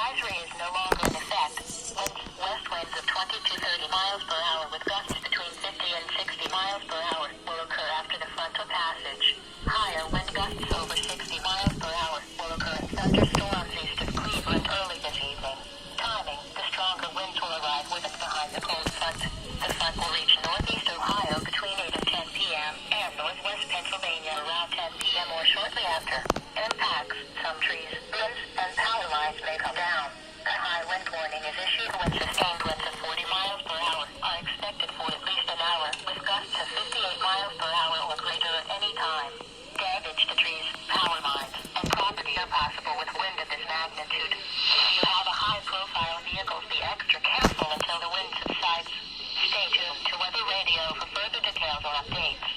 advisory is no longer in effect. West winds of 20 to 30 miles per hour with gusts between 50 and 60 miles per hour will occur after the frontal passage. Higher wind gusts over 60 miles per hour will occur in thunderstorms east of Cleveland early this evening. Timing: the stronger winds will arrive with and behind the cold front. The front will reach northeast Ohio between 8 and 10 p.m. and northwest Pennsylvania around 10 p.m. or shortly after. Impacts: some trees, limbs, and power lines may come down. A high wind warning is issued when sustained winds of 40 miles per hour are expected for at least an hour, with gusts of 58 miles per hour or greater at any time. Damage to trees, power lines, and property are possible with wind of this magnitude. If you have a high-profile vehicle, be extra careful until the wind subsides. Stay tuned to Weather Radio for further details or updates.